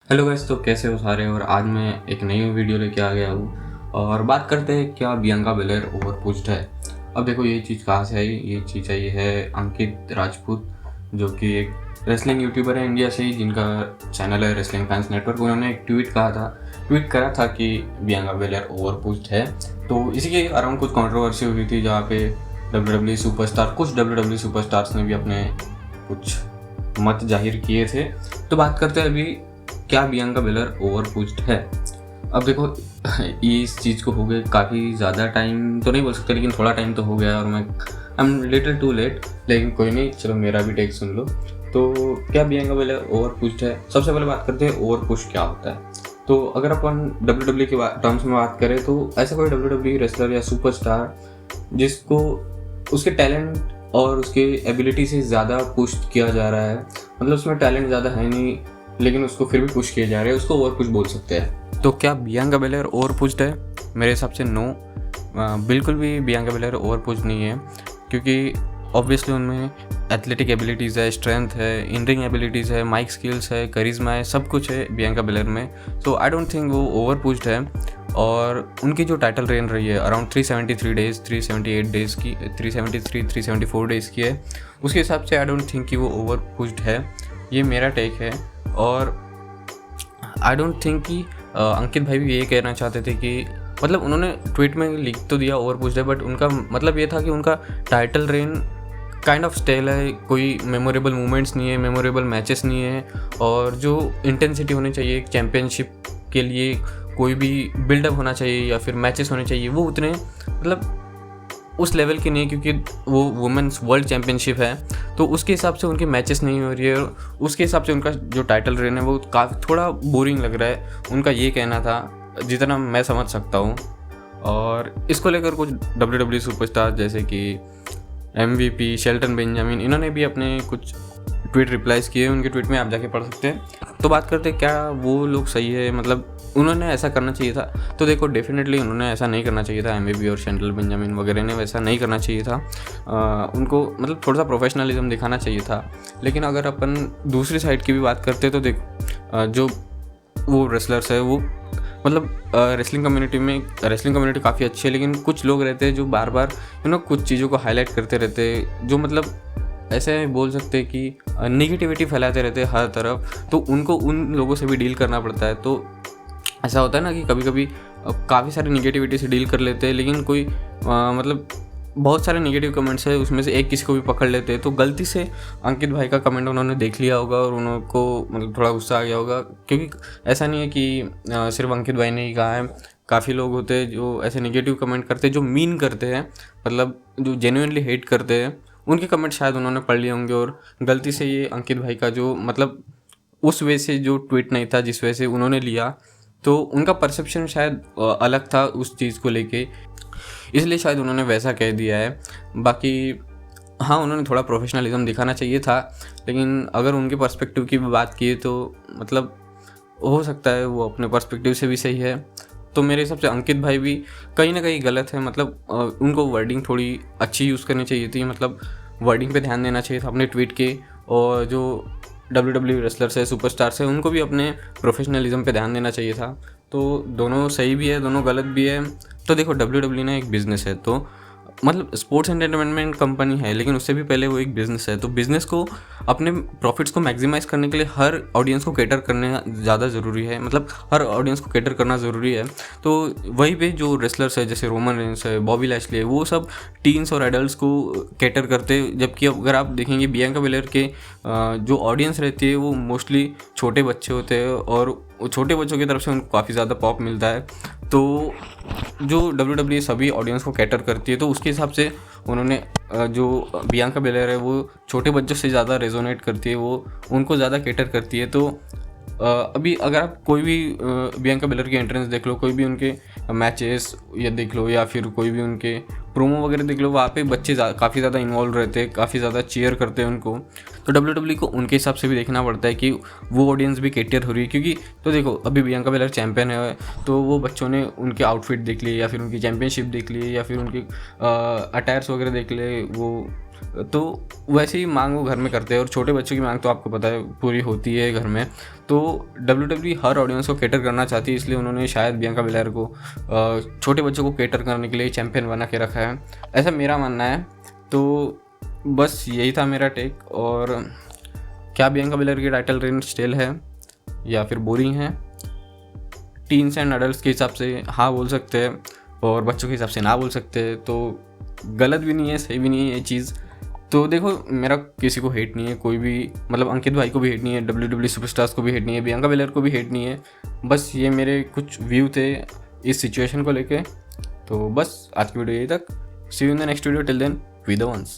Hello guys, तो कैसे हो सारे। और आज मैं एक नई वीडियो लेके आ गया हूँ और बात करते हैं क्या बियांका बेलेयर ओवर पुश्ड है। अब देखो ये चीज़ कहाँ से आई। ये चीज़ आई है अंकित राजपूत, जो कि एक रेसलिंग यूट्यूबर है इंडिया से ही, जिनका चैनल है रेसलिंग फैंस नेटवर्क। उन्होंने एक ट्वीट करा था कि बियांका बेलेयर ओवर पुश्ड है। तो इसी के अराउंड कुछ कंट्रोवर्सी हुई थी, जहाँ पे कुछ डब्ल्यू सुपरस्टार्स ने भी अपने कुछ मत जाहिर किए थे। तो बात करते हैं अभी क्या बियांका बेलेयर ओवर पुश्ड है। अब देखो इस चीज़ को हो गए काफ़ी ज़्यादा टाइम तो नहीं बोल सकते, लेकिन थोड़ा टाइम तो हो गया और मैं I am little too late, लेकिन कोई नहीं, चलो मेरा भी टेक सुन लो। तो क्या बियांका बेलेयर ओवर पुश्ड है। सबसे पहले बात करते हैं ओवर पुश क्या होता है। तो अगर अपन डब्ल्यू के टर्म्स में बात करें तो ऐसा कोई डब्ल्यू रेसलर या सुपरस्टार जिसको उसके टैलेंट और उसके एबिलिटी से ज़्यादा पुश किया जा रहा है, मतलब उसमें टैलेंट ज़्यादा है नहीं लेकिन उसको फिर भी पुश किए जा रहे हैं, उसको ओवर पुश बोल सकते हैं। तो क्या बियांका बेलेयर ओवर पुश्ड है? मेरे हिसाब से नो, बिल्कुल भी बियांका बेलेयर ओवर पुश्ड नहीं है, क्योंकि ऑब्वियसली उनमें एथलेटिक एबिलिटीज़ है, स्ट्रेंथ है, इन रिंग एबिलिटीज़ है, माइक स्किल्स है, करिश्मा है, सब कुछ है बियांका बेलेयर में। सो आई डोंट थिंक वो ओवर पुश्ड है। और उनकी जो टाइटल रेन रही है अराउंड 373 डेज़ 378 डेज़ की 374 डेज़ की है, उसके हिसाब से आई डोंट थिंक कि वो ओवर पुश्ड है। ये मेरा टेक है। और आई डोंट थिंक कि अंकित भाई भी ये कहना चाहते थे कि मतलब उन्होंने ट्वीट में लिख तो दिया ओवर पुश्ड है, बट उनका मतलब ये था कि उनका title rain kind of stale है, कोई मेमोरेबल मोमेंट्स नहीं है, मेमोरेबल मैचेस नहीं है, और जो इंटेंसिटी होनी चाहिए एक चैम्पियनशिप के लिए, कोई भी बिल्डअप होना चाहिए या फिर मैचेस होने चाहिए, वो उतने मतलब उस लेवल की नहीं है, क्योंकि वो वुमेंस वर्ल्ड चैम्पियनशिप है। तो उसके हिसाब से उनकी मैचेस नहीं हो रही है, और उसके हिसाब से उनका जो टाइटल रेन है वो काफ़ी थोड़ा बोरिंग लग रहा है। उनका ये कहना था, जितना मैं समझ सकता हूँ। और इसको लेकर कुछ डब्ल्यू सुपरस्टार जैसे कि MVP शेल्टन बेंजामिन, इन्होंने भी अपने कुछ ट्वीट रिप्लाईज किए, उनके ट्वीट में आप जाके पढ़ सकते हैं। तो बात करते हैं क्या वो लोग सही है, मतलब उन्होंने ऐसा करना चाहिए था। तो देखो डेफिनेटली उन्होंने ऐसा नहीं करना चाहिए था, MVP और शेल्टन बेंजामिन वगैरह ने वैसा नहीं करना चाहिए था। उनको मतलब थोड़ा सा प्रोफेशनलिज्म दिखाना चाहिए था। लेकिन अगर अपन दूसरी साइड की भी बात करते हैं तो देखो जो वो रेसलर्स है वो मतलब रेसलिंग कम्युनिटी काफ़ी अच्छी है, लेकिन कुछ लोग रहते हैं जो बार बार कुछ चीज़ों को हाईलाइट करते रहते हैं, जो मतलब ऐसे बोल सकते हैं कि नेगेटिविटी फैलाते रहते हैं हर तरफ। तो उनको उन लोगों से भी डील करना पड़ता है। तो ऐसा होता है ना कि कभी कभी काफ़ी सारी नेगेटिविटी से डील कर लेते हैं, लेकिन कोई मतलब बहुत सारे नेगेटिव कमेंट्स है, उसमें से एक किसी को भी पकड़ लेते हैं। तो गलती से अंकित भाई का कमेंट उन्होंने देख लिया होगा और उनको मतलब थोड़ा गुस्सा आ गया होगा, क्योंकि ऐसा नहीं है कि सिर्फ अंकित भाई ने ही कहा है। काफ़ी लोग होते हैं जो ऐसे नेगेटिव कमेंट करते हैं, जो मीन करते हैं, मतलब जो जेन्युइनली हेट करते हैं, उनके कमेंट शायद उन्होंने पढ़ लिए होंगे। और गलती से ये अंकित भाई का जो मतलब उस वे से जो ट्वीट नहीं था जिस वजह से उन्होंने लिया, तो उनका परसेप्शन शायद अलग था उस चीज़ को लेके, इसलिए शायद उन्होंने वैसा कह दिया है। बाकी हाँ, उन्होंने थोड़ा प्रोफेशनलिज्म दिखाना चाहिए था, लेकिन अगर उनके पर्सपेक्टिव की भी बात की तो मतलब हो सकता है वो अपने पर्सपेक्टिव से भी सही है। तो मेरे हिसाब से अंकित भाई भी कहीं ना कहीं गलत है। मतलब उनको वर्डिंग थोड़ी अच्छी यूज़ करनी चाहिए थी, मतलब वर्डिंग पे ध्यान देना चाहिए था अपने ट्वीट के। और जो डब्ल्यू रेसलर्स है, सुपरस्टार्स है, उनको भी अपने प्रोफेशनलिज्म पे ध्यान देना चाहिए था। तो दोनों सही भी है, दोनों गलत भी है। तो देखो डब्ल्यू ना एक बिज़नेस है, तो मतलब स्पोर्ट्स एंटरटेनमेंट कंपनी है, लेकिन उससे भी पहले वो एक बिज़नेस है। तो बिज़नेस को अपने प्रॉफिट्स को मैक्सिमाइज़ करने के लिए हर ऑडियंस को कैटर करना ज़्यादा ज़रूरी है, मतलब हर ऑडियंस को कैटर करना ज़रूरी है। तो वही पे जो रेसलर्स है जैसे रोमन रेंस है, बॉबी लैशली है, वो सब टीन्स और एडल्ट्स को कैटर करते, जबकि अगर आप देखेंगे बियांका बेलेयर के जो ऑडियंस रहती है वो मोस्टली छोटे बच्चे होते हैं, और छोटे बच्चों की तरफ से उनको काफ़ी ज़्यादा पॉप मिलता है। तो जो डब्ल्यू सभी ऑडियंस को कैटर करती है, तो उसके हिसाब से उन्होंने जो बियांका बेलेयर है वो छोटे बच्चों से ज़्यादा रेजोनेट करती है, वो उनको ज़्यादा कैटर करती है। तो अभी अगर आप कोई भी बियांका बेलेयर की एंट्रेंस देख लो, कोई भी उनके मैचेस या देख लो, या फिर कोई भी उनके प्रोमो वगैरह देख लो, वहाँ पे बच्चे काफ़ी ज़्यादा इन्वॉल्व रहते हैं, काफ़ी ज़्यादा चीयर करते हैं उनको। तो डब्ल्यू को उनके हिसाब से भी देखना पड़ता है कि वो ऑडियंस भी कैटर हो रही है, क्योंकि तो देखो अभी बियांका बेलेयर चैंपियन है, तो वो बच्चों ने उनके आउटफिट देख लिए, या फिर उनकी चैंपियनशिप देख ली, या फिर उनके अटायर्स वगैरह देख ले, वो तो वैसे ही मांग वो घर में करते हैं, और छोटे बच्चों की मांग तो आपको पता है पूरी होती है घर में। तो WWE हर ऑडियंस को कैटर करना चाहती है, इसलिए उन्होंने शायद बियांका बेलेयर को छोटे बच्चों को कैटर करने के लिए चैम्पियन बना के रखा है, ऐसा मेरा मानना है। तो बस यही था मेरा टेक। और क्या बियांका बेलेयर की टाइटल रेन स्टिल है या फिर बोरिंग है? टीन्स एंड अडल्ट के हिसाब से हाँ बोल सकते हैं, और बच्चों के हिसाब से ना बोल सकते हैं। तो गलत भी नहीं है, सही भी नहीं है ये चीज़। तो देखो, मेरा किसी को हेट नहीं है, कोई भी, मतलब अंकित भाई को भी हेट नहीं है, WWE सुपरस्टार्स को भी हेट नहीं है, बियांका बेलेयर को भी हेट नहीं है। बस ये मेरे कुछ व्यू थे इस सिचुएशन को लेके। तो बस आज की वीडियो यही तक। See you in the next video, till then we the once.